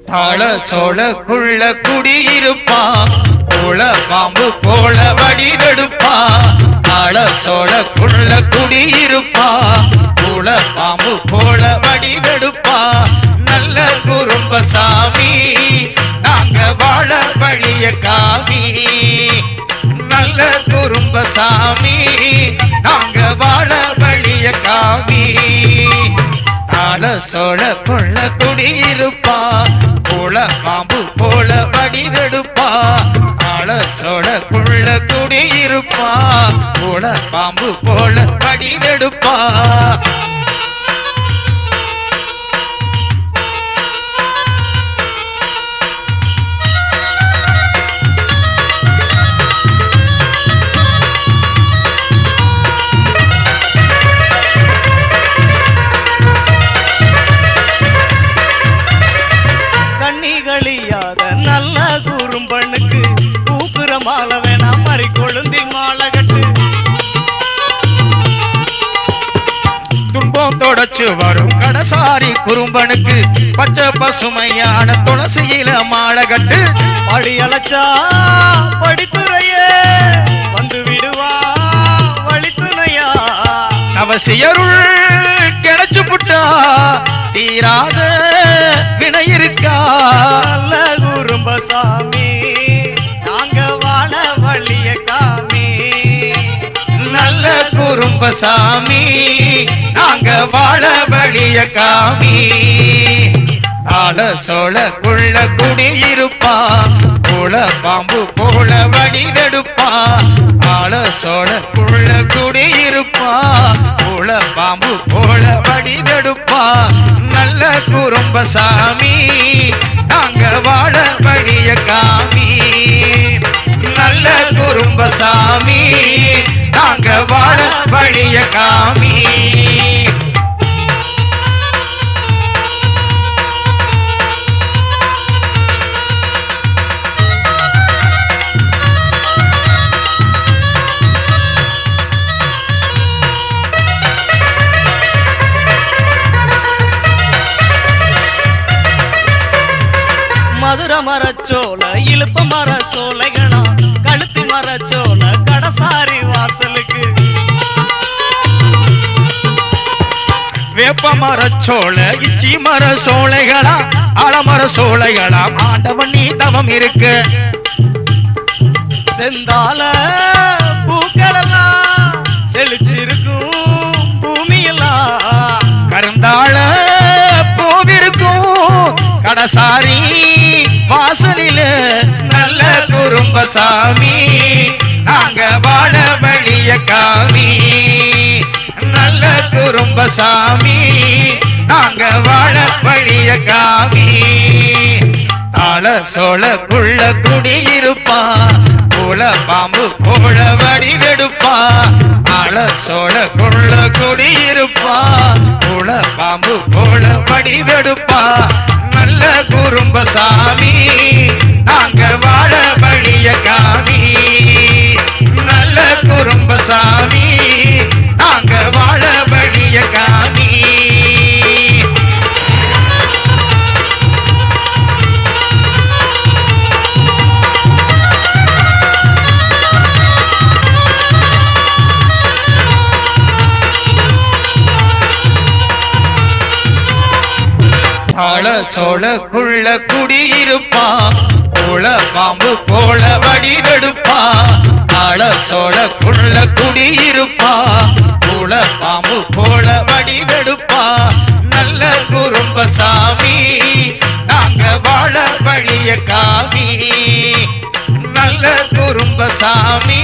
தாள சோழக்குள்ள குடியிருப்பான் போல பாம்பு போல வடிவெடுப்பான் தாள சோழக்குள்ள குடியிருப்பான் போல பாம்பு போல வடிவெடுப்பான் நல்ல குறும்பசாமி நாங்க வாழ வழிய காமி நல்ல குறும்பசாமி நாங்க வாழ வழிய காமி தாள சோழக்குள்ள குடியிருப்பா போல பாம்பு போல வடிவெடுப்பா தாள சோழக்குள்ள குடியிருப்பா போல பாம்பு போல வடிவெடுப்பா களியாத நல்ல குறும்பனுக்கு பூக்குற மாலை வேணா மறி கொழுந்தி மாலை கட்டு துன்பம் தொடச்சு வரும் கடசாரி குறும்பனுக்கு பச்சை பசுமையான துளசியில மாலை கட்டு படி அழைச்சா படித்துறையே வந்து விடுவா வழித்துணையா அவசியருள் கிடைச்சு புட்டா தீராத வினை இருக்கா நல்ல குறும்பசாமி நாங்க வாழ வழிய காமி நல்ல குறும்பசாமி நாங்க வாழ வழிய காமி தாள சோழக்குள்ள குடியிருப்பா போல பாம்பு போல வடிவெடுப்பா தாள சோழக்குள்ள குடியிருப்பா போல பாம்பு போல வடிவெடுப்பா நல்ல குறும்பசாமி நாங்க வாழ வழிய காமி நல்ல குறும்பசாமி நாங்க வாழ வழிய காமி மதுர மரச்சோல இழுப்ப மர சோலைகளா கழுத்து மரச்சோல கடசாரி வாசலுக்கு வேப்ப மரச்சோள இச்சி மர சோலைகளா ஆலமர சோலைகளா ஆண்டவன் நீ தவம் இருக்கு செந்தால பூக்களெல்லாம் செழிச்சிருக்கும் பூமியெல்லாம் கருந்தாள பூவிருக்கும் கடசாரி வாசலில நல்ல குறும்பசாமி நாங்க வாழ வழிய காமி நல்ல குறும்பசாமி நாங்க வாழ வழிய காமி தாள சோழக்குள்ள குடியிருப்பா போல பாம்பு போல வடிவெடுப்பா தாள சோழக்குள்ள குடியிருப்பா போல பாம்பு போல வடிவெடுப்பா நல்ல குறும்பசாமி நாங்க வாழ வழிய காமி நல்ல குறும்பசாமி நாங்க வாழ வழிய காமி தாள சோழக்குள்ள குடியிருப்பா போல பாம்பு போல வடிவெடுப்பா தாள சோழக்குள்ள குடியிருப்பா போல பாம்பு போல வடிவெடுப்பா நல்ல குறும்பசாமி நாங்க வாழ வழிய காமி நல்ல குறும்பசாமி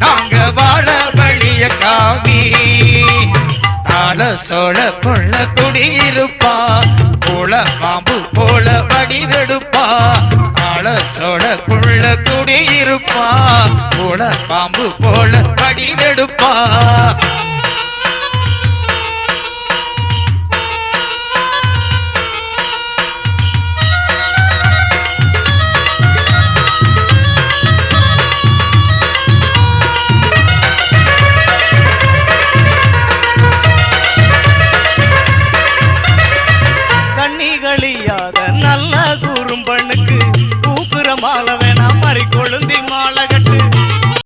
நாங்க வாழ வழிய காமி தாள சோழக்குள்ள குடியிருப்பா போல பாம்பு போல வடிவெடுப்பா தாள சோழக்குள்ள குடியிருப்பா போல பாம்பு போல வடிவெடுப்பா நல்ல குறும்பனுக்கு பூக்குற மாலை வேணாம் மறி கொழுந்தி மாலை